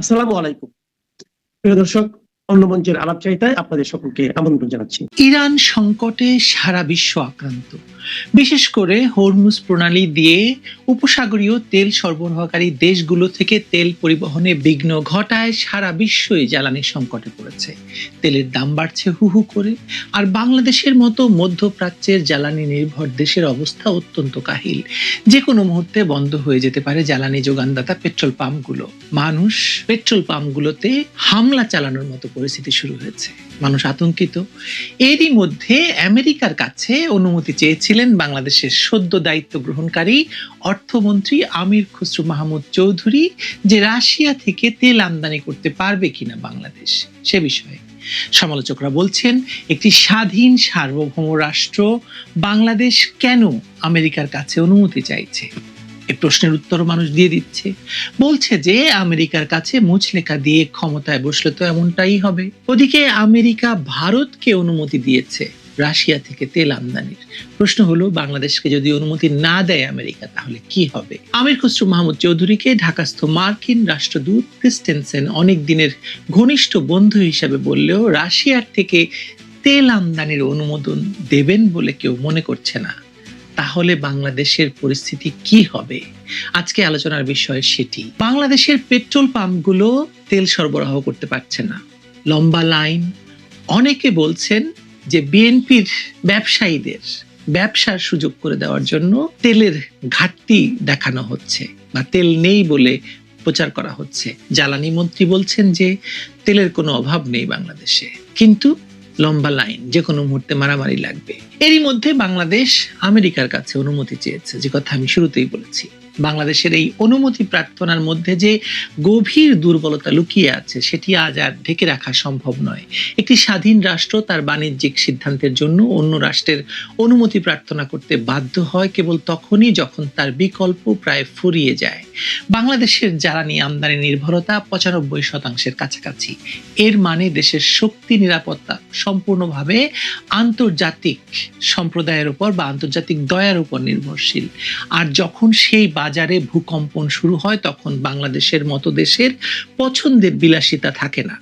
আসসালামু আলাইকুম। প্রিয় দর্শক, অন্য মঞ্চের আলাপচারিতায় আপনাদের সকলকে আমন্ত্রণ জানাচ্ছি। ইরান সংকটে সারা বিশ্ব আক্রান্ত। বিশেষ করে হরমুজ প্রণালী দিয়ে উপসাগরীয় তেল সরবরাহকারী দেশগুলো থেকে তেল পরিবহনে বিঘ্ন ঘটায় সারা বিশ্বই জ্বালানি সংকটে পড়েছে। তেলের দাম বাড়ছে হু হু করে, আর বাংলাদেশের মতো মধ্যপ্রাচ্যের জ্বালানি নির্ভর দেশের অবস্থা অত্যন্ত কাহিল। যে কোনো মুহূর্তে বন্ধ হয়ে যেতে পারে জ্বালানি যোগানদাতা পেট্রোল পাম্পগুলো। মানুষ পেট্রোল পাম্পগুলোতে হামলা চালানোর মতো পরিস্থিতি শুরু হয়েছে। মানুষ আতঙ্কিত। এরই মধ্যে আমেরিকার কাছে অনুমতি চেয়েছিলেন বাংলাদেশের সদ্য দায়িত্ব গ্রহণকারী অর্থমন্ত্রী আমির খসরু মাহমুদ চৌধুরী, যে রাশিয়া থেকে তেল আমদানি করতে পারবে কিনা বাংলাদেশ সে বিষয়ে। সমালোচকরা বলছেন, একটি স্বাধীন সার্বভৌম রাষ্ট্র বাংলাদেশ কেন আমেরিকার কাছে অনুমতি চাইছে? এই প্রশ্নের উত্তর মানুষ দিয়ে দিচ্ছে। বলছে যে আমেরিকার কাছে মুচলেখা দিয়ে ক্ষমতায় বসলে তো এমনটাই হবে। ওদিকে আমেরিকা ভারতকে অনুমতি দিয়েছে রাশিয়া থেকে তেল আমদানির। প্রশ্ন হলো, বাংলাদেশকে যদি অনুমতি না দেয় আমেরিকা, তাহলে কি হবে? আমির খসরু মাহমুদ চৌধুরীকে ঢাকাস্থ মার্কিন রাষ্ট্রদূত ক্রিস্টেনসেন অনেক দিনের ঘনিষ্ঠ বন্ধু হিসাবে বললেও রাশিয়ার থেকে তেল আমদানির অনুমোদন দেবেন বলে কেউ মনে করছে না। তাহলে বাংলাদেশের পরিস্থিতি কি হবে? আজকে আলোচনার বিষয় সেটি। বাংলাদেশের পেট্রোল পাম্পগুলো তেল সরবরাহ করতে পারছে না, লম্বা লাইন। অনেকে বলছেন যে বিএনপির ব্যবসায়ীদের ব্যবসার সুযোগ করে দেওয়ার জন্য তেলের ঘাটতি দেখানো হচ্ছে বা তেল নেই বলে প্রচার করা হচ্ছে। জ্বালানি মন্ত্রী বলছেন যে তেলের কোনো অভাব নেই বাংলাদেশে, কিন্তু লম্বা লাইন, যে কোনো মুহূর্তে মারামারি লাগবে। এরই মধ্যে বাংলাদেশ আমেরিকার কাছে অনুমতি চেয়েছে, যে কথা আমি শুরুতেই বলেছি। বাংলাদেশের এই অনুমতি প্রার্থনার মধ্যে যে গভীর দুর্বলতা লুকিয়ে আছে সেটি আজ আর ঢেকে রাখা সম্ভব নয়। একটি স্বাধীন রাষ্ট্র তার বাণিজ্যিক সিদ্ধান্তের জন্য অন্য রাষ্ট্রের অনুমতি প্রার্থনা করতে বাধ্য হয় কেবল তখনই যখন তার বিকল্প প্রায় ফুরিয়ে যায়। বাংলাদেশের জ্বালানি আমদানি নির্ভরতা 95% কাছাকাছি। এর মানে দেশের শক্তি নিরাপত্তা সম্পূর্ণভাবে আন্তর্জাতিক সম্প্রদায়ের উপর বা আন্তর্জাতিক দয়ার উপর নির্ভরশীল। আর যখন সেই বাজারে ভূকম্পন শুরু হয়, তখন বাংলাদেশের মতো দেশের পছন্দের বিলাসিতা থাকে না।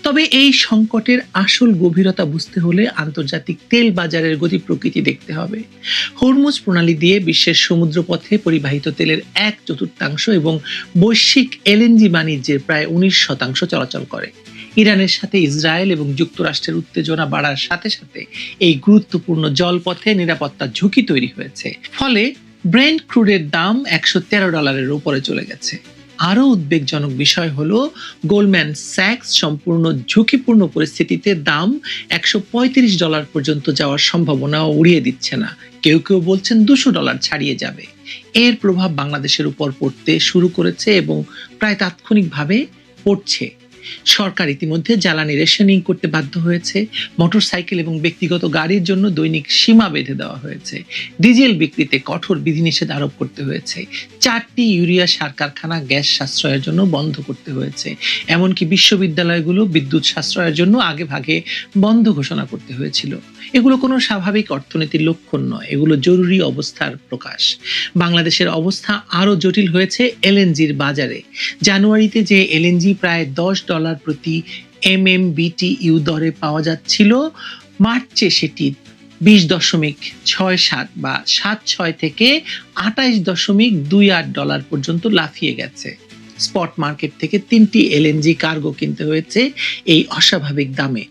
তবে এই সংকটের আসল গভীরতা বুঝতে হলে আন্তর্জাতিক তেল বাজারের গতি প্রকৃতি দেখতে হবে। হরমুজ প্রণালী দিয়ে বিশ্বের সমুদ্রপথে পরিবাহিত তেলের 1/4 এবং বৈশ্বিক এলএনজি বাণিজ্যের প্রায় 19% চলাচল করে। ইরানের সাথে ইসরায়েল এবং যুক্তরাষ্ট্রের উত্তেজনা বাড়ার সাথে সাথে এই গুরুত্বপূর্ণ জলপথে নিরাপত্তার ঝুঁকি তৈরি হয়েছে। ফলে ব্রেন্ট ক্রুডের দাম $113 উপরে চলে গেছে। আরো উদ্বেগজনক বিষয় হলো, গোল্ডম্যান স্যাক্স সম্পূর্ণ ঝুঁকিপূর্ণ পরিস্থিতিতে দাম $135 পর্যন্ত যাওয়ার সম্ভাবনা উড়িয়ে দিচ্ছে না। কেউ কেউ বলছেন $200 ছাড়িয়ে যাবে। এর প্রভাব বাংলাদেশের উপর পড়তে শুরু করেছে এবং প্রায় তাৎক্ষণিকভাবে পড়ছে। সরকার ইতিমধ্যে জ্বালানি রেশনিং করতে বাধ্য হয়েছে। মোটরসাইকেল এবং ব্যক্তিগত গাড়ির জন্য দৈনিক সীমা বেঁধে দেওয়া হয়েছে। ডিজেল বিক্রিতে কঠোর বিধিনিষেধ আরোপ করতে হয়েছে। 4টি ইউরিয়া সার কারখানা গ্যাস সাশ্রয়ের জন্য বন্ধ করতে হয়েছে। এমনকি বিশ্ববিদ্যালয়গুলো বিদ্যুৎ সাশ্রয়ের জন্য আগে ভাগে বন্ধ ঘোষণা করতে হয়েছিল। এগুলো কোনো স্বাভাবিক অর্থনীতির লক্ষণ নয়, এগুলো জরুরি অবস্থার প্রকাশ। বাংলাদেশের অবস্থা আরো জটিল হয়েছে এলএনজির বাজারে। জানুয়ারিতে যে এলএনজি প্রায় $10 প্রতি MMBTU দরে পাওয়া যাচ্ছিল, মার্চে সেটি 20.67 বা 76 থেকে $28.28 পর্যন্ত লাফিয়ে গেছে। স্পট মার্কেট থেকে 3টি এলএনজি কার্গো কিনতে হয়েছে এই অস্বাভাবিক দামে।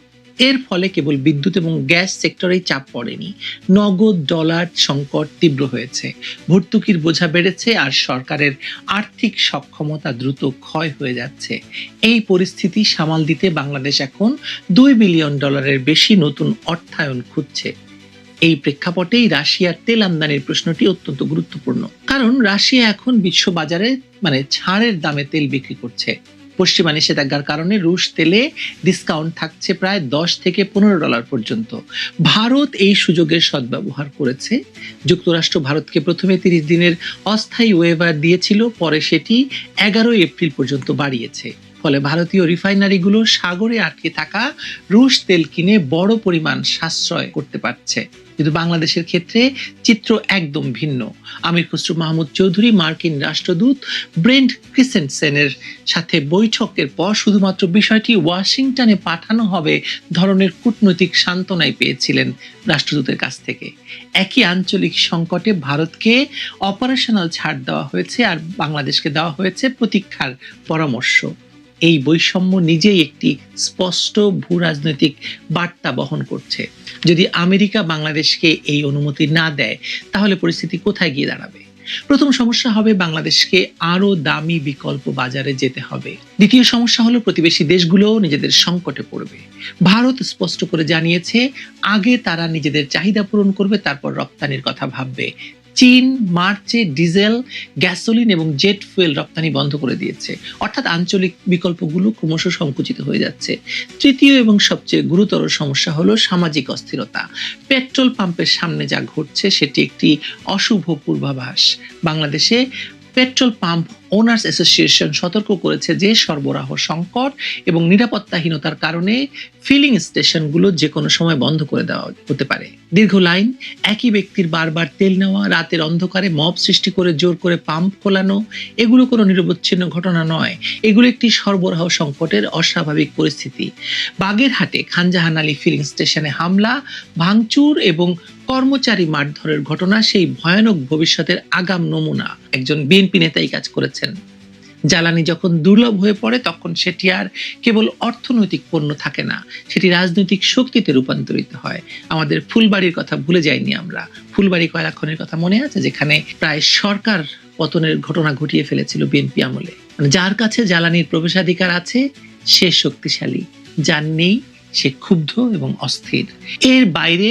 এর ফলে কেবল বিদ্যুৎ এবং গ্যাস সেক্টরেই চাপ পড়েনি, নগদ ডলার সংকট তীব্র হয়েছে, ভর্তুকির বোঝা বেড়েছে, আর সরকারের আর্থিক সক্ষমতা দ্রুত ক্ষয় হয়ে যাচ্ছে। এই পরিস্থিতি সামাল দিতে বাংলাদেশ এখন $2 বিলিয়ন বেশি নতুন অর্থায়ন খুঁজছে। এই প্রেক্ষাপটেই রাশিয়ার তেল আমদানির প্রশ্নটি অত্যন্ত গুরুত্বপূর্ণ, কারণ রাশিয়া এখন বিশ্ববাজারে ছাড়ের দামে তেল বিক্রি করছে। পশ্চিমা নিষেধাজ্ঞার কারণে রুশ তেলে ডিসকাউন্ট থাকছে প্রায় $10 থেকে $15 পর্যন্ত। ভারত এই সুযোগের সদ্ব্যবহার করেছে। যুক্তরাষ্ট্র ভারতকে প্রথমে 30 দিনের অস্থায়ী ওয়েভার দিয়েছিল, পরে সেটি 11 এপ্রিল পর্যন্ত বাড়িয়েছে। ফলে ভারতীয় রিফাইনারিগুলো সাগরে আটকে থাকা রুশ তেল কিনে বড় পরিমাণ সাশ্রয় করতে পারছে। কিন্তু বাংলাদেশের ক্ষেত্রে চিত্র একদম ভিন্ন। আমির খসরু মাহমুদ চৌধুরী মার্কিন রাষ্ট্রদূত ব্রেন্ট ক্রিসেনসেনের সাথে বৈঠকের পর শুধুমাত্র বিষয়টি ওয়াশিংটনে পাঠানো হবে ধরনের কূটনৈতিক সান্ত্বনাই পেয়েছিলেন রাষ্ট্রদূতের কাছ থেকে। একই আঞ্চলিক সংকটে ভারতকে অপারেশনাল ছাড় দেওয়া হয়েছে আর বাংলাদেশকে দেওয়া হয়েছে প্রতীক্ষার পরামর্শ। এই বৈষম্য নিজেই একটি স্পষ্ট ভূ রাজনৈতিক বার্তা বহন করছে। যদি আমেরিকা বাংলাদেশকে এই অনুমতি না দেয় তাহলে পরিস্থিতি কোথায় গিয়ে দাঁড়াবে? প্রথম সমস্যা হবে বাংলাদেশকে আরো দামি বিকল্প বাজারে যেতে হবে। দ্বিতীয় সমস্যা হলো প্রতিবেশী দেশগুলো নিজেদের সংকটে পড়বে। ভারত স্পষ্ট করে জানিয়েছে আগে তারা নিজেদের চাহিদা পূরণ করবে, তারপর রপ্তানির কথা ভাববে। চীন মার্চে ডিজেল, গ্যাসোলিন এবং জেট ফুয়েল রপ্তানি বন্ধ করে দিয়েছে, অর্থাৎ আঞ্চলিক বিকল্পগুলো ক্রমশ সংকুচিত হয়ে যাচ্ছে। তৃতীয় এবং সবচেয়ে গুরুতর সমস্যা হলো সামাজিক অস্থিরতা। পেট্রোল পাম্পের সামনে যা ঘটছে সেটি একটি অশুভ পূর্বাভাস। বাংলাদেশে পেট্রোল পাম্প ওনার্স অ্যাসোসিয়েশন সতর্ক করেছে যে সরবরাহ সংকট এবং নিরাপত্তাহীনতার কারণে ফিলিং স্টেশনগুলো যে কোনো সময় বন্ধ করে দেওয়া হতে পারে। দীর্ঘ লাইন, একই ব্যক্তির বারবার তেল নেওয়া, রাতের অন্ধকারে মব সৃষ্টি করে জোর করে পাম্প খোলানো, এগুলো কোনো নিরবচ্ছিন্ন ঘটনা নয়, এগুলো একটি সরবরাহ সংকটের অস্বাভাবিক পরিস্থিতি। বাগেরহাটে খানজাহান আলী ফিলিং স্টেশনে হামলা, ভাঙচুর এবং কর্মচারী মারধরের ঘটনা সেই ভয়ানক ভবিষ্যতের আগাম নমুনা। একজন বিএনপি নেতাই কাজ করেছেন। জ্বালানি যখন দুর্লভ হয়ে পড়ে তখন সেটি আর কেবল অর্থনৈতিক পণ্য থাকে না, সেটি রাজনৈতিক শক্তিতে রূপান্তরিত হয়। আমাদের ফুলবাড়ির কথা ভুলে যাইনি আমরা। ফুলবাড়ি কয়লা খনির কথা মনে আছে, যেখানে প্রায় সরকার পতনের ঘটনা ঘটিয়ে ফেলেছিল বিএনপি আমলে। যার কাছে জ্বালানির প্রবেশাধিকার আছে সে শক্তিশালী, যার নেই সে ক্ষুব্ধ এবং অস্থির। এর বাইরে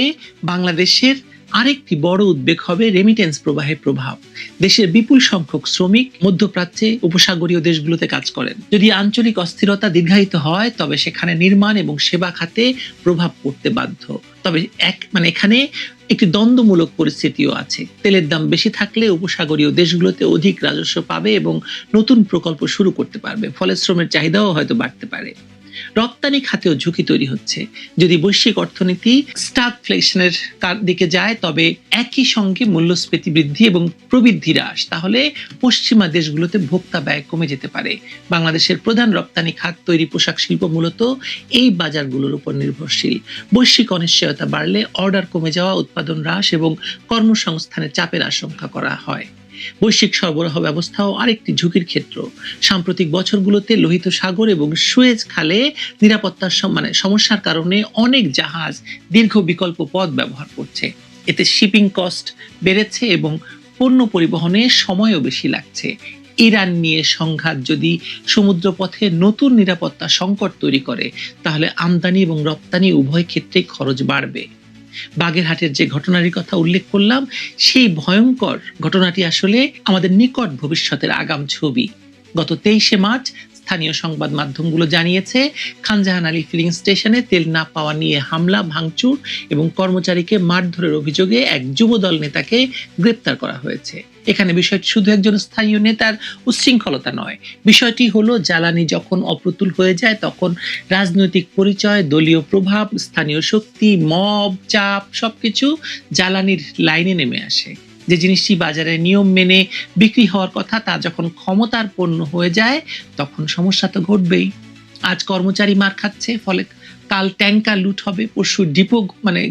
বাংলাদেশের আরেকটি বড় উদ্বেগ হবে রেমিটেন্স প্রবাহের প্রভাব। দেশের বিপুল সংখ্যক শ্রমিক মধ্যপ্রাচ্যে উপসাগরীয় দেশগুলোতে কাজ করেন। যদি আঞ্চলিক অস্থিরতা দীর্ঘায়িত হয় তবে সেখানে নির্মাণ এবং সেবা খাতে প্রভাব পড়তে বাধ্য। তবে এখানে একটি দ্বন্দ্বমূলক পরিস্থিতিও আছে। তেলের দাম বেশি থাকলে উপসাগরীয় দেশগুলোতে অধিক রাজস্ব পাবে এবং নতুন প্রকল্প শুরু করতে পারবে, ফলে শ্রমের চাহিদাও হয়তো বাড়তে পারে। রপ্তানি খাতেও ঝুঁকি তৈরি হচ্ছে। যদি বৈশ্বিক অর্থনীতি স্টাগফ্লেশনের দিকে যায় তবে একই সঙ্গে মূল্যস্ফীতি বৃদ্ধি এবং প্রবৃদ্ধি হ্রাস, তাহলে পশ্চিমা দেশগুলোতে ভোক্তা ব্যয় কমে যেতে পারে। বাংলাদেশের প্রধান রপ্তানি খাত তৈরি পোশাক শিল্প মূলত এই বাজারগুলোর উপর নির্ভরশীল। বৈশ্বিক অনিশ্চয়তা বাড়লে অর্ডার কমে যাওয়া, উৎপাদন হ্রাস এবং কর্মসংস্থানের চাপের আশঙ্কা করা হয়। বৈশ্বিক সরবরাহ ব্যবস্থাও আরেকটি ঝুঁকির ক্ষেত্র। সাম্প্রতিক বছরগুলোতে লোহিত সাগর এবং সুয়েজ খালে নিরাপত্তার সমস্যার কারণে অনেক জাহাজ দীর্ঘ বিকল্প পথ ব্যবহার করছে। এতে শিপিং কস্ট বেড়েছে এবং পণ্য পরিবহনে সময়ও বেশি লাগছে। ইরান নিয়ে সংঘাত যদি সমুদ্রপথে নতুন নিরাপত্তা সংকট তৈরি করে তাহলে আমদানি এবং রপ্তানি উভয় ক্ষেত্রেই খরচ বাড়বে। বাগেরহাটের যে ঘটনার কথা উল্লেখ করলাম সেই ভয়ঙ্কর ঘটনাটি আসলে আমাদের নিকট ভবিষ্যতের আগাম ছবি। গত 23শে মার্চ স্থানীয় সংবাদ মাধ্যমগুলো জানিয়েছে খানজাহান আলী ফিলিং স্টেশনে তেল না পাওয়া নিয়ে হামলা, ভাঙচুর এবং কর্মচারীকে মারধরের অভিযোগে এক যুবদল নেতাকে গ্রেপ্তার করা হয়েছে। এখানে বিষয়টি শুধু একজন স্থানীয় নেতার উচ্ছৃঙ্খলতা নয়, বিষয়টি হলো জ্বালানি যখন অপ্রতুল হয়ে যায় তখন রাজনৈতিক পরিচয়, দলীয় প্রভাব, স্থানীয় শক্তি, মব, চাপ সবকিছু জ্বালানির লাইনে নেমে আসে। যে জিনিসটি বাজারে নিয়ম মেনে বিক্রি হওয়ার কথা তা যখন ক্ষমতার পণ্য হয়ে যায় তখন সমস্যা তো ঘটবেই। আজ কর্মচারী মার খাচ্ছে, ফলে কাল ট্যাঙ্কার লুট হবে, পরশু ডিপো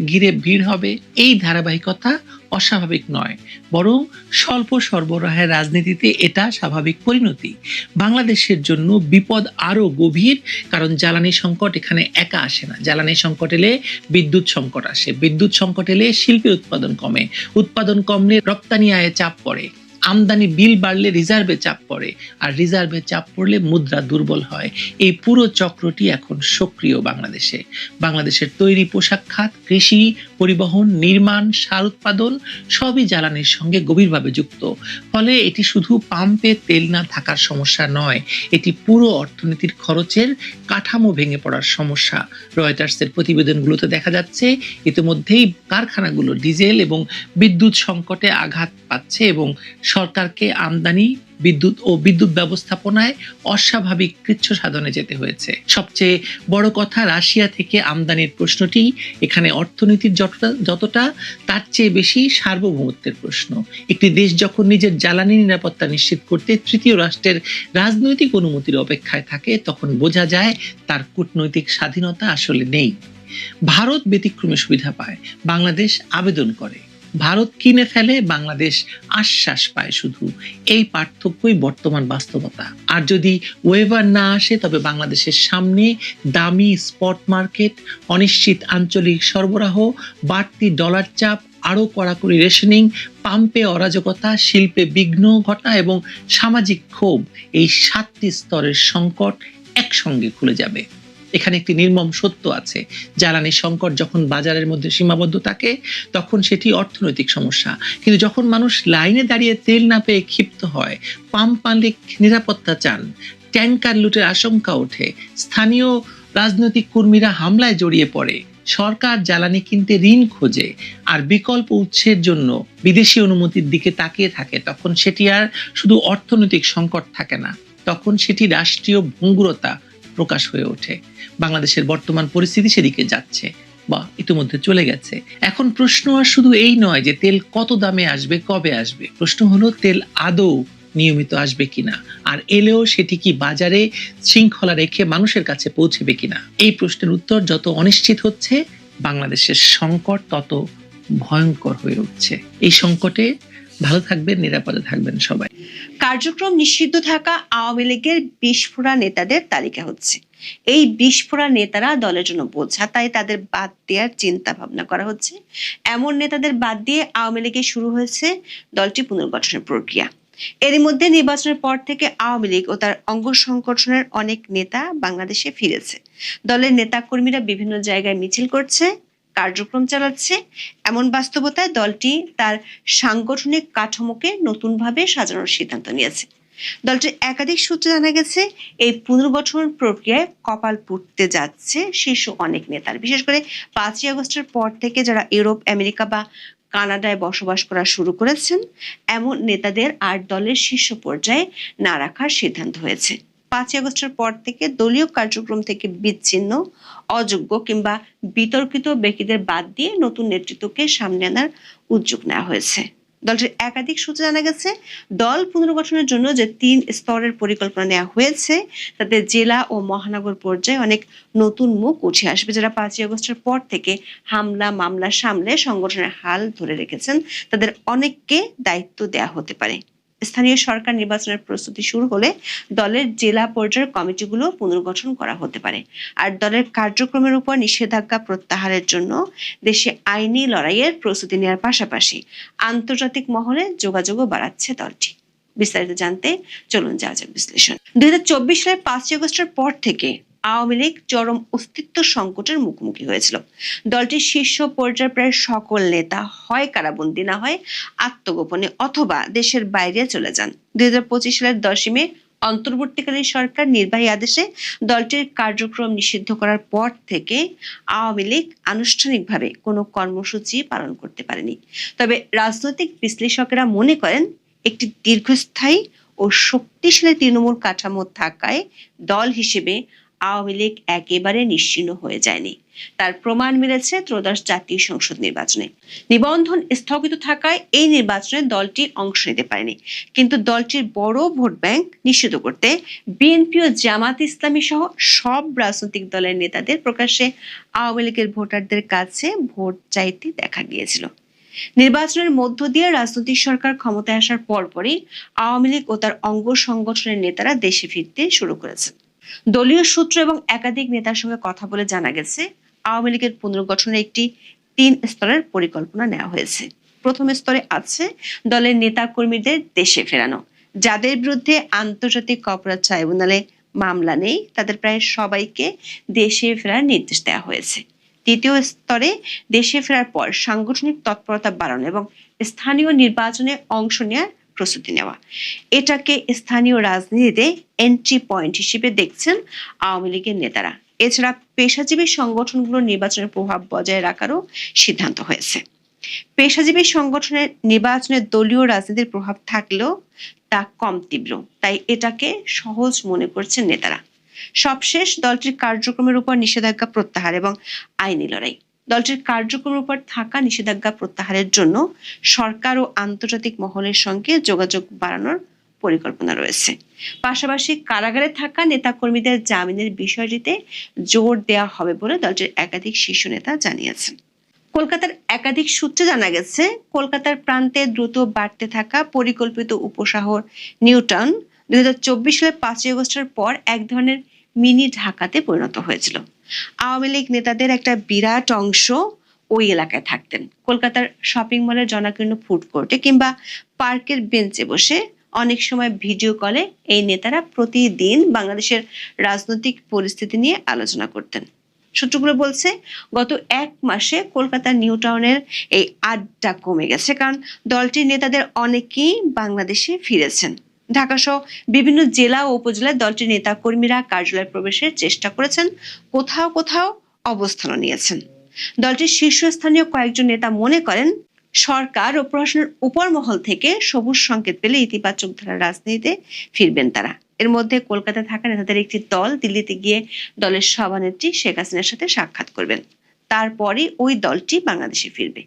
ঘিরে ভিড় হবে। এই ধারাবাহিকতা অস্বাভাবিক নয়, বরং স্বল্প সরবরাহের রাজনীতিতে এটা স্বাভাবিক পরিণতি। বাংলাদেশের জন্য বিপদ আরো গভীর, কারণ জ্বালানি সংকট এখানে একা আসে না। জ্বালানি সংকট এলে বিদ্যুৎ সংকট আসে, বিদ্যুৎ সংকট এলে শিল্পের উৎপাদন কমে, উৎপাদন কমলে রপ্তানি আয়ে চাপ পড়ে, আমদানি বিল বাড়লে রিজার্ভে চাপ পড়ে, আর রিজার্ভে চাপ পড়লে মুদ্রা দুর্বল হয়। এই পুরো চক্রটি এখন সক্রিয় বাংলাদেশে। বাংলাদেশের তৈরি পোশাক খাত, কৃষি, পরিবহন, নির্মাণ, সার উৎপাদন সবই জ্বালানির সঙ্গে গভীরভাবে যুক্ত। ফলে এটি শুধু পাম্পে তেল না থাকার সমস্যা নয়, এটি পুরো অর্থনীতির খরচের কাঠামো ভেঙে পড়ার সমস্যা। রয়টার্সের প্রতিবেদনগুলোতে দেখা যাচ্ছে ইতিমধ্যেই কারখানাগুলো ডিজেল এবং বিদ্যুৎ সংকটে আঘাত পাচ্ছে এবং সরকারকে আমদানি বিদ্যুৎ ও বিদ্যুৎ ব্যবস্থাপনায় অস্বাভাবিক কৃচ্ছ সাধনে যেতে হয়েছে। সবচেয়ে বড় কথা, রাশিয়া থেকে আমদানির প্রশ্নটি এখানে অর্থনীতির যতটা তার চেয়ে বেশি সার্বভৌমত্বের প্রশ্ন। একটি দেশ যখন নিজের জ্বালানি নিরাপত্তা নিশ্চিত করতে তৃতীয় রাষ্ট্রের রাজনৈতিক অনুমতির অপেক্ষায় থাকে, তখন বোঝা যায় তার কূটনৈতিক স্বাধীনতা আসলে নেই। ভারত ব্যতিক্রমী সুবিধা পায়, বাংলাদেশ আবেদন করে। ভারত কিনে ফেলে, বাংলাদেশ আশ্বাস পায়। শুধু এই পার্থক্যই বর্তমান বাস্তবতা। আর যদি ওয়েভার না আসে, তবে বাংলাদেশের সামনে দামি স্পট মার্কেট, অনিশ্চিত আঞ্চলিক সরবরাহ, বাড়তি ডলার চাপ, আরো কড়াকড়ি রেশনিং, পাম্পে অরাজকতা, শিল্পে বিঘ্ন ঘটা এবং সামাজিক ক্ষোভ, এই 7টি স্তরের সংকট একসঙ্গে খুলে যাবে। এখানে একটি নির্মম সত্য আছে, জ্বালানি সংকট যখন বাজারের মধ্যে সীমাবদ্ধ থাকে তখন সেটি অর্থনৈতিক সমস্যা, কিন্তু যখন মানুষ লাইনে দাঁড়িয়ে তেল না পেয়ে ক্ষিপ্ত হয়, পাম্প মালিক নিরাপত্তা চান, ট্যাঙ্কার লুটের আশঙ্কা ওঠে, স্থানীয় রাজনৈতিক কর্মীরা হামলায় জড়িয়ে পড়ে, সরকার জ্বালানি কিনতে ঋণ খোঁজে আর বিকল্প উৎসের জন্য বিদেশি অনুমতির দিকে তাকিয়ে থাকে, তখন সেটি আর শুধু অর্থনৈতিক সংকট থাকে না, তখন সেটি রাষ্ট্রীয় ভঙ্গুরতা প্রকাশ হয়ে ওঠে। বাংলাদেশের বর্তমান পরিস্থিতি সেদিকে যাচ্ছে বা ইতিমধ্যে চলে গেছে। এখন প্রশ্ন আর শুধু এই নয় যে তেল কত দামে আসবে, কবে আসবে। প্রশ্ন হলো তেল আদৌ নিয়মিত আসবে কিনা, আর এলেও সেটি কি বাজারে শৃঙ্খলা রেখে মানুষের কাছে পৌঁছবে কিনা। এই প্রশ্নের উত্তর যত অনিশ্চিত হচ্ছে, বাংলাদেশের সংকট তত ভয়ঙ্কর হয়ে উঠছে। এই সংকটে ভালো থাকবেন, নিরাপদে থাকবেন সবাই। কার্যক্রম নিষিদ্ধ থাকা আওয়ামী লীগের বিস্ফোরা নেতাদের তালিকা হচ্ছে। এই বিস্ফোরা নেতারা দলের জন্য বোঝা, তাই তাদের বাদ দেওয়ার চিন্তা ভাবনা করা হচ্ছে। এমন নেতাদের বাদ দিয়ে আওয়ামী লীগে শুরু হয়েছে দলটি পুনর্গঠনের প্রক্রিয়া। এরই মধ্যে নির্বাচনের পর থেকে আওয়ামী লীগ ও তার অঙ্গ সংগঠনের অনেক নেতা বাংলাদেশে ফিরেছে। দলের নেতাকর্মীরা বিভিন্ন জায়গায় মিছিল করছে, কার্যক্রম চালাচ্ছে। এমন বাস্তবতায় দলটি তার সাংগঠনিক কাঠামোকে নতুনভাবে সাজানোর সিদ্ধান্ত নিয়েছে। দলটির একাধিক সূত্রে জানা গেছে, এই পুনর্গঠন প্রক্রিয়ায় কপাল পুড়তে যাচ্ছে শীর্ষ অনেক নেতার। বিশেষ করে 5ই আগস্টের পর থেকে যারা ইউরোপ, আমেরিকা বা কানাডায় বসবাস করা শুরু করেছেন, এমন নেতাদের আর দলের শীর্ষ পর্যায়ে না রাখার সিদ্ধান্ত হয়েছে। 5ই আগস্টের পর থেকে দলীয় কার্যক্রম থেকে বিচ্ছিন্ন, অযোগ্য কিংবা বিতর্কিত ব্যক্তিদের বাদ দিয়ে নতুন নেতৃত্বকে সামনে আনার উদ্যোগ নেওয়া হয়েছে। দলটির একাধিক সূত্রে জানা গেছে, দল পুনর্গঠনের জন্য যে 3 স্তরের পরিকল্পনা নেওয়া হয়েছে, তাতে জেলা ও মহানগর পর্যায়ে অনেক নতুন মুখ উঠে আসবে, যারা 5ই আগস্টের পর থেকে হামলা মামলা সামলে সংগঠনের হাল ধরে রেখেছেন। তাদের অনেককে দায়িত্ব দেয়া হতে পারে। স্থানীয় সরকার নির্বাচনের প্রস্তুতি শুরু হলে দলের জেলা পর্যায়ের কমিটিগুলো পুনর্গঠন করা হতে পারে। আর দলের কার্যক্রমের উপর নিষেধাজ্ঞা প্রত্যাহারের জন্য দেশে আইনি লড়াইয়ের প্রস্তুতি নেওয়ার পাশাপাশি আন্তর্জাতিক মহলে যোগাযোগও বাড়াচ্ছে দলটি। বিস্তারিত জানতে চলুন যাওয়া যাক বিশ্লেষণ। 2024 সালের 5ই আগস্টের পর থেকে আওয়ামী লীগ চরম অস্তিত্ব সংকটের মুখোমুখি হয়েছিল। দলটির শীর্ষ পর্যায়ের প্রায় সকল নেতা হয় কারাবন্দী, না হয় আত্মগোপনে অথবা দেশের বাইরে চলে যান। 2025 সালের 10ই মে অন্তর্বর্তীকালীন সরকার নির্বাহী আদেশে দলটির কার্যক্রম নিষিদ্ধ করার পর থেকে আওয়ামী লীগ আনুষ্ঠানিকভাবে কোনো কর্মসূচি পালন করতে পারেনি। তবে রাজনৈতিক বিশ্লেষকেরা মনে করেন, একটি দীর্ঘস্থায়ী ও শক্তিশালী তৃণমূল কাঠামো থাকায় দল হিসেবে আওয়ামী লীগ একেবারে নিশ্চিহ্ন হয়ে যায়নি। তার প্রমাণ মিলেছে ত্রয়োদশ জাতীয় সংসদ নির্বাচনে। নিবন্ধন স্থগিত থাকায় এই নির্বাচনে দলটি অংশ নিতে পারেনি, কিন্তু দলটির বড় ভোট ব্যাংক নিশ্চিত করতে বিএনপি ও জামাত ইসলামী সহ সব রাজনৈতিক দলের নেতাদের প্রকাশ্যে আওয়ামী লীগের ভোটারদের কাছে ভোট চাইতে দেখা গিয়েছিল। নির্বাচনের মধ্য দিয়ে রাজনৈতিক সরকার ক্ষমতায় আসার পরপরই আওয়ামী লীগ ও তার অঙ্গ সংগঠনের নেতারা দেশে ফিরতে শুরু করেছে। দলীয় সূত্র এবং একাধিক নেতার সঙ্গে কথা বলে জানা গেছে, আওয়ামী লীগের পুনর্গঠনের একটি 3 স্তরের পরিকল্পনা নেওয়া হয়েছে। প্রথম স্তরে আছে দলের নেতা কর্মীদের দেশে ফেরানো। যাদের বিরুদ্ধে আন্তর্জাতিক অপরাধ ট্রাইব্যুনালে মামলা নেই, তাদের প্রায় সবাইকে দেশে ফেরার নির্দেশ দেওয়া হয়েছে। দ্বিতীয় স্তরে দেশে ফেরার পর সাংগঠনিক তৎপরতা বাড়ানো এবং স্থানীয় নির্বাচনে অংশ নেওয়ার প্রস্তুতি নেওয়া। এটাকে স্থানীয় রাজনীতিতে এন্ট্রি পয়েন্ট হিসেবে দেখছেন আওয়ামী লীগের নেতারা। এছাড়া পেশাজীবী সংগঠনগুলোর নির্বাচনের প্রভাব বজায় রাখারও সিদ্ধান্ত হয়েছে। পেশাজীবী সংগঠনের নির্বাচনে দলীয় রাজনীতির প্রভাব থাকলেও তা কম তীব্র, তাই এটাকে সহজ মনে করছেন নেতারা। সবশেষ দলটির কার্যক্রমের উপর নিষেধাজ্ঞা প্রত্যাহার এবং আইনি লড়াই। দলটির কার্যক্রমের উপর থাকা নিষেধাজ্ঞা প্রত্যাহারের জন্য সরকার ও আন্তর্জাতিক মহলের সঙ্গে যোগাযোগ বাড়ানোর পরিকল্পনা রয়েছে। পাশাপাশি কারাগারে থাকা নেতাকর্মীদের জামিনের বিষয়টিতে জোর দেওয়া হবে বলে দলটির একাধিক শীর্ষ নেতা জানিয়েছেন। কলকাতার একাধিক সূত্রে জানা গেছে, কলকাতার প্রান্তে দ্রুত বাড়তে থাকা পরিকল্পিত উপশহর নিউ টাউন 2024 সালের 5ই আগস্টের পর এক ধরনের মিনি ঢাকাতে পরিণত হয়েছিল। আওয়ামী লীগ নেতাদের একটা বিরাট অংশ ওই এলাকায় থাকতেন। কলকাতার শপিং মলের জনাকীর্ণ ফুড কোর্টে কিংবা পার্কের বেঞ্চে বসে অনেক সময় ভিডিও কলে এই নেতারা প্রতিদিন বাংলাদেশের রাজনৈতিক পরিস্থিতি নিয়ে আলোচনা করতেন। সূত্রগুলো বলছে, গত 1 মাসে কলকাতার নিউ টাউনের এই আড্ডা কমে গেছে, কারণ দলটির নেতাদের অনেকেই বাংলাদেশে ফিরেছেন। ঢাকা সহ বিভিন্ন জেলা ও উপজেলায় দলটির নেতা কর্মীরা কার্যালয়ে প্রবেশের চেষ্টা করেছেন, কোথাও কোথাও অবস্থানও নিয়েছেন। দলটির শীর্ষস্থানীয় কয়েকজন নেতা মনে করেন, সরকার ও প্রশাসনের উপর মহল থেকে সবুজ সংকেত পেলে ইতিবাচক ধারার রাজনীতিতে ফিরবেন তারা। এর মধ্যে কলকাতায় থাকা নেতাদের একটি দল দিল্লিতে গিয়ে দলের সভানেত্রী শেখ হাসিনার সাথে সাক্ষাৎ করবেন। তারপরই ওই দলটি বাংলাদেশে ফিরবে।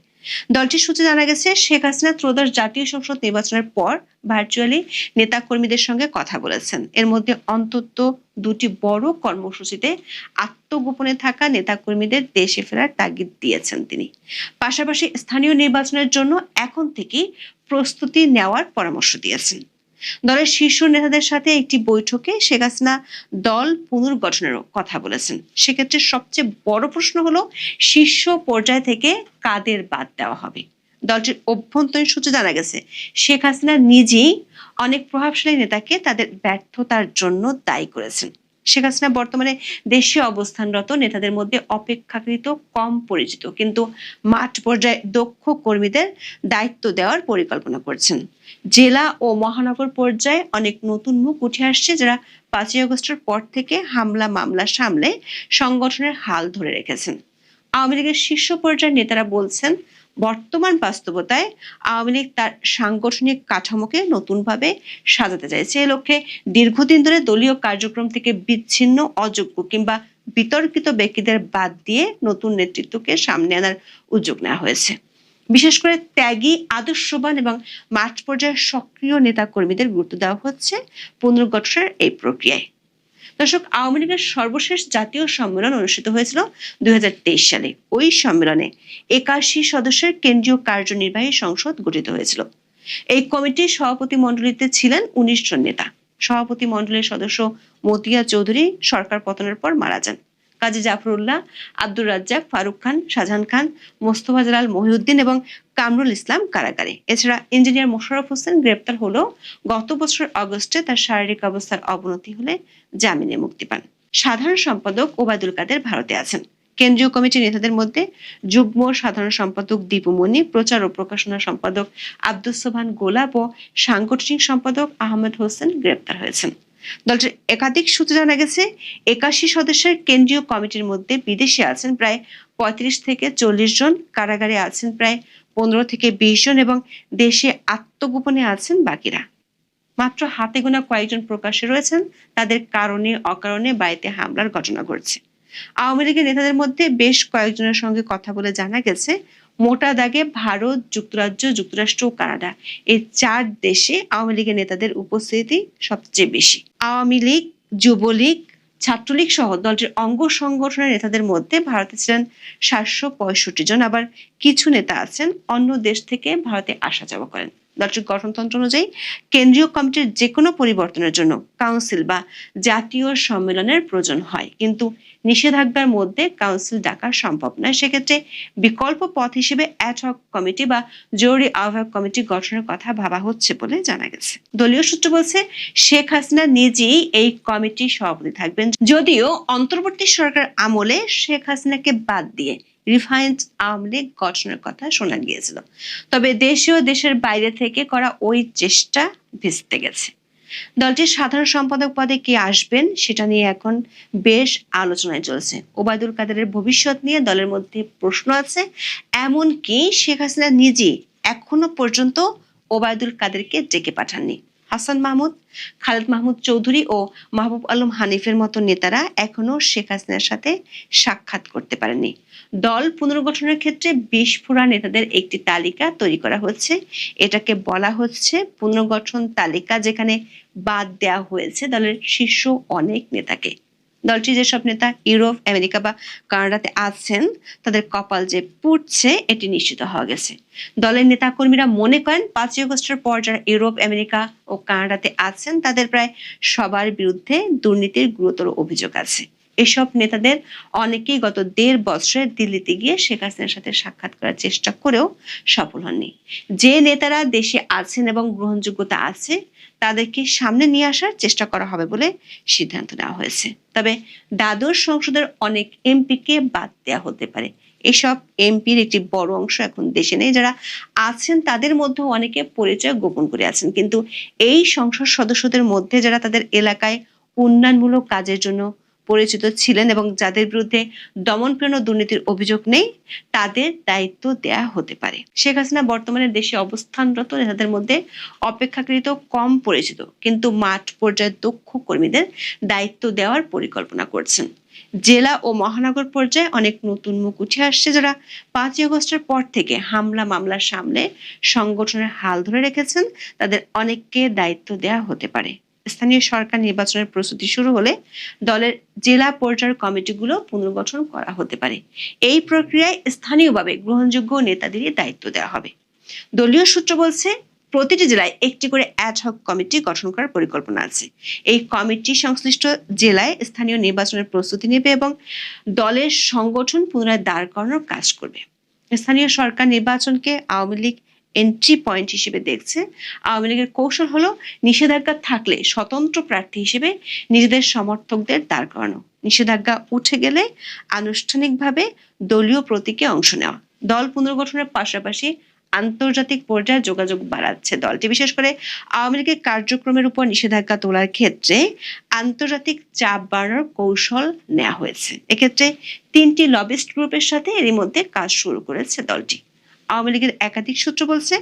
দলটির সূত্রে জানা গেছে, শেখ হাসিনা ত্রয়োদশ জাতীয় সংসদ নির্বাচনের পর ভার্চুয়ালি নেতাকর্মীদের সঙ্গে কথা বলেছেন। এর মধ্যে অন্তত 2টি বড় কর্মসূচিতে আত্মগোপনে থাকা নেতাকর্মীদের দেশে ফেরার তাগিদ দিয়েছেন তিনি। পাশাপাশি স্থানীয় নির্বাচনের জন্য এখন থেকেই প্রস্তুতি নেওয়ার পরামর্শ দিয়েছেন। দলের শীর্ষ নেতাদের সাথে একটি বৈঠকে শেখ হাসিনা দল পুনর্গঠনেরও কথা বলেছেন। সেক্ষেত্রে সবচেয়ে বড় প্রশ্ন হলো, শীর্ষ পর্যায় থেকে কাদের বাদ দেওয়া হবে। দলটির অভ্যন্তরীণ সূত্রে জানা গেছে, শেখ হাসিনা নিজেই অনেক প্রভাবশালী নেতাকে তাদের ব্যর্থতার জন্য দায়ী করেছেন। শেখ হাসিনা বর্তমানে দেশে অবস্থানরত নেতাদের মধ্যে অপেক্ষাকৃত কম পরিচিত, কিন্তু মাঠ পর্যায়ে দক্ষ কর্মীদের দায়িত্ব দেওয়ার পরিকল্পনা করছেন। জেলা ও মহানগর পর্যায়ে অনেক নতুন মুখ উঠে আসছে, যারা 5ই আগস্টের পর থেকে হামলা মামলা সামলে সংগঠনের হাল ধরে রেখেছেন। আওয়ামী লীগের শীর্ষ পর্যায়ের নেতারা বলছেন, বর্তমান বাস্তবতায় আওয়ামী লীগ তার সাংগঠনিক কাঠামোকে নতুনভাবে সাজাতে চাইছে। এ লক্ষ্যে দীর্ঘদিন ধরে দলীয় কার্যক্রম থেকে বিচ্ছিন্ন, অযোগ্য কিংবা বিতর্কিত ব্যক্তিদের বাদ দিয়ে নতুন নেতৃত্বকে সামনে আনার উদ্যোগ নেওয়া হয়েছে। বিশেষ করে ত্যাগী, আদর্শবান এবং মাঠ পর্যায়ের সক্রিয় নেতা কর্মীদের গুরুত্ব দেওয়া হচ্ছে পুনর্গঠনের এই প্রক্রিয়ায়। দর্শক, আওয়ামী লীগের সর্বশেষ জাতীয় সম্মেলন অনুষ্ঠিত হয়েছিল 2023 সালে। ওই সম্মেলনে 81 সদস্যের কেন্দ্রীয় কার্যনির্বাহী সংসদ গঠিত হয়েছিল। এই কমিটির সভাপতি মণ্ডলীতে ছিলেন 19 জন নেতা। সভাপতি মণ্ডলীর সদস্য মতিয়া চৌধুরী সরকার পতনের পর মারা যান। কাজী জাফরুল্লাহ, আব্দুর রাজ্জাক, ফারুক খান, শাহজাহান খান, মোস্তফা জালাল মহিউদ্দিন এবং কামরুল ইসলাম কারাগারে। এছাড়া ইঞ্জিনিয়ার মোশাররফ হোসেন গ্রেপ্তার হলেও গত বছর আগস্টে তার শারীরিক অবস্থার অবনতি হলে জামিনে মুক্তি পান। সাধারণ সম্পাদক ওবায়দুল কাদের ভারতে আছেন। কেন্দ্রীয় কমিটির নেতাদের মধ্যে যুগ্ম সাধারণ সম্পাদক দীপু মনি, প্রচার ও প্রকাশনা সম্পাদক আব্দুস সোবহান গোলাপ ও সাংগঠনিক সম্পাদক আহমেদ হোসেন গ্রেপ্তার হয়েছেন। দলটির একাধিক সূত্রে জানা গেছে, 81 সদস্যের কেন্দ্রীয় কমিটির মধ্যে বিদেশে আছেন প্রায় 35 থেকে 40 জন, কারাগারে আছেন প্রায় 15 থেকে 20 জন এবং দেশে আত্মগোপনে আছেন বাকিরা। মাত্র হাতে গোনা কয়েকজন প্রকাশ্যে রয়েছেন, তাদের কারণে অকারণে বাড়িতে হামলার ঘটনা ঘটছে। আওয়ামী লীগের নেতাদের মধ্যে বেশ কয়েকজনের সঙ্গে কথা বলে জানা গেছে, মোটা দাগে ভারত, যুক্তরাজ্য, যুক্তরাষ্ট্র ও কানাডা, এই 4 দেশে আওয়ামী লীগের নেতাদের উপস্থিতি সবচেয়ে বেশি। আওয়ামী লীগ, যুবলীগ, ছাত্রলীগ সহ দলটির অঙ্গ সংগঠনের নেতাদের মধ্যে ভারতে ছিলেন 765 জন। আবার কিছু নেতা আছেন অন্য দেশ থেকে ভারতে আসা যাওয়া করেন। দলটির গঠনতন্ত্র অনুযায়ী কেন্দ্রীয় কমিটির যে কোনো পরিবর্তনের জন্য কাউন্সিল বা জাতীয় সম্মেলনের প্রয়োজন হয়, কিন্তু নিষেধাজ্ঞার মধ্যে কাউন্সিল ডাকা সম্ভব নয়। সেক্ষেত্রে বিকল্প পথ হিসেবে অ্যাডহক কমিটি বা জরুরি আহ্বায়ক কমিটি গঠনের কথা ভাবা হচ্ছে বলে জানা গেছে। দলীয় সূত্র বলছে, শেখ হাসিনা নিজেই এই কমিটির সভাপতি থাকবেন, যদিও অন্তর্বর্তী সরকার আমলে শেখ হাসিনাকে বাদ দিয়ে রিফাইন্ড আওয়ামী লীগ গঠনের কথা শোনা গিয়েছিল। তবে দেশে ও দেশের বাইরে থেকে করা ওই চেষ্টা ভেস্তে গেছে। দলটির সাধারণ সম্পাদক পদে কে আসবেন সেটা নিয়ে এখন বেশ আলোচনায় চলছে। ওবায়দুল কাদেরের ভবিষ্যৎ নিয়ে দলের মধ্যে প্রশ্ন আছে, এমনকি শেখ হাসিনা নিজে এখনো পর্যন্ত ওবায়দুল কাদেরকে ডেকে পাঠাননি। হাসান মাহমুদ, খালেদ মাহমুদ চৌধুরী ও মাহবুব আলম হানিফের মতো নেতারা এখনো শেখ হাসিনার সাথে সাক্ষাৎ করতে পারেননি। দল পুনর্গঠনের ক্ষেত্রে বিস্ফোরা নেতাদের একটি তালিকা তৈরি করা হচ্ছে। এটাকে বলা হচ্ছে পুনর্গঠন তালিকা, যেখানে বাদ দেওয়া হয়েছে দলের শীর্ষ অনেক নেতাকে। দলটির যেসব নেতা ইউরোপ, আমেরিকা বা কানাডাতে আছেন তাদের কপাল যে পুড়ছে এটি নিশ্চিত হওয়া গেছে। দলের নেতাকর্মীরা মনে করেন 5ই আগস্টের পর যারা ইউরোপ, আমেরিকা ও কানাডাতে আছেন তাদের প্রায় সবার বিরুদ্ধে দুর্নীতির গুরুতর অভিযোগ আছে। এসব নেতাদের অনেকেই গত 1.5 বছরে দিল্লিতে গিয়ে শেখ হাসিনার সাথে সাক্ষাৎ করার চেষ্টা করেও সফল হননি। যে নেতারা দেশে আছেন এবং গ্রহণযোগ্যতা আছে তাদেরকে সামনে নিয়ে আসার চেষ্টা করা হবে বলে সিদ্ধান্ত নেওয়া হয়েছে। তবে দ্বাদশ সংসদের অনেক এমপিকে বাদ দেওয়া হতে পারে। এসব এমপির একটি বড় অংশ এখন দেশে নেই। যারা আছেন তাদের মধ্যে অনেকে পরিচয় গোপন করে আছেন, কিন্তু এই সংসদ সদস্যদের মধ্যে যারা তাদের এলাকায় উন্নয়নমূলক কাজের জন্য পরিচিত ছিলেন এবং যাদের বিরুদ্ধে দমনপীড়ন ও দুর্নীতির অভিযোগ নেই তাদের দায়িত্ব দেয়া হতে পারে। শেখ হাসিনা বর্তমানে দেশে অবস্থানরত নেতাদের মধ্যে অপেক্ষাকৃত কম পরিচিত কিন্তু মাঠ পর্যায়ের দক্ষ কর্মীদের দায়িত্ব দেওয়ার পরিকল্পনা করছেন। জেলা ও মহানগর পর্যায়ে অনেক নতুন মুখ উঠে আসছে যারা 5ই আগস্টের পর থেকে হামলা মামলার সামনে সংগঠনের হাল ধরে রেখেছেন। তাদের অনেককে দায়িত্ব দেওয়া হতে পারে। স্থানীয় সরকার নির্বাচনের প্রস্তুতি শুরু হলে দলের জেলা পর্যায়ের কমিটিগুলো পুনর্গঠন করা হতে পারে। এই প্রক্রিয়ায় স্থানীয়ভাবে গ্রহণযোগ্য নেতাদেরই দায়িত্ব দেওয়া হবে। দলীয় সূত্র বলছে প্রতিটি জেলায় একটি করে অ্যাডহক কমিটি গঠন করার পরিকল্পনা আছে। এই কমিটি সংশ্লিষ্ট জেলায় স্থানীয় নির্বাচনের প্রস্তুতি নেবে এবং দলের সংগঠন পুনরায় দাঁড় করানোর কাজ করবে। স্থানীয় সরকার নির্বাচনকে আওয়ামী লীগ এন্ট্রি পয়েন্ট হিসেবে দেখছে। আওয়ামী লীগের কৌশল হলো নিষেধাজ্ঞা থাকলে স্বতন্ত্র প্রার্থী হিসেবে নিজেদের সমর্থকদের দাঁড় করানো, নিষেধাজ্ঞা উঠে গেলে আনুষ্ঠানিকভাবে দলীয় প্রতীকে অংশ নেওয়া। দল পুনর্গঠনের পাশাপাশি আন্তর্জাতিক পর্যায়ে যোগাযোগ বাড়াচ্ছে দলটি। বিশেষ করে আওয়ামী লীগের কার্যক্রমের উপর নিষেধাজ্ঞা তোলার ক্ষেত্রে আন্তর্জাতিক চাপ বাড়ানোর কৌশল নেওয়া হয়েছে। এক্ষেত্রে 3টি লবিস্ট গ্রুপের সাথে এরই মধ্যে কাজ শুরু করেছে দলটি। আওয়ামী লীগের একাধিক সূত্র বলছে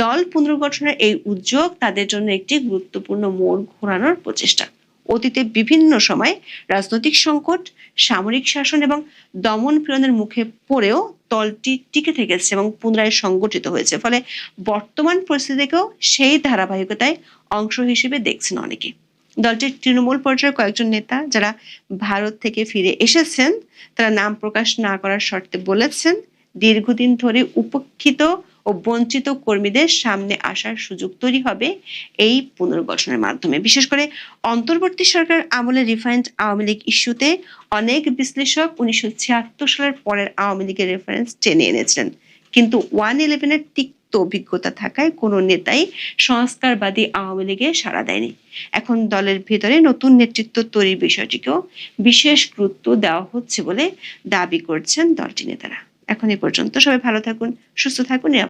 দল পুনর্গঠনের এই উদ্যোগ তাদের জন্য একটি গুরুত্বপূর্ণ মোড় ঘোরানোর প্রচেষ্টা। অতীতে বিভিন্ন সময় রাজনৈতিক সংকট, সামরিক শাসন এবং দমন পীড়নের মুখে পড়েও দলটি টিকে থেকেছে এবং পুনরায় সংগঠিত হয়েছে। ফলে বর্তমান পরিস্থিতিকেও সেই ধারাবাহিকতায় অংশ হিসেবে দেখছেন অনেকে। দলটির তৃণমূল পর্যায়ের কয়েকজন নেতা যারা ভারত থেকে ফিরে এসেছেন তারা নাম প্রকাশ না করার শর্তে বলেছেন দীর্ঘদিন ধরে উপেক্ষিত ও বঞ্চিত কর্মীদের সামনে আসার সুযোগ তৈরি হবে এই পুনর্গঠনের মাধ্যমে। বিশেষ করে অন্তর্বর্তী সরকার আমলে রিফাইন্ড আওয়ামী লীগ ইস্যুতে অনেক বিশ্লেষক 1976 সালের পরের আওয়ামী লীগের রেফারেন্স টেনে এনেছিলেন, কিন্তু 1/11-এর তিক্ত অভিজ্ঞতা থাকায় কোনো নেতাই সংস্কারবাদী আওয়ামী লীগে সাড়া দেয়নি। এখন দলের ভেতরে নতুন নেতৃত্ব তৈরির বিষয়টিকেও বিশেষ গুরুত্ব দেওয়া হচ্ছে বলে দাবি করছেন দলটির নেতারা। এখন এ পর্যন্ত। সবাই ভালো থাকুন, সুস্থ থাকুন।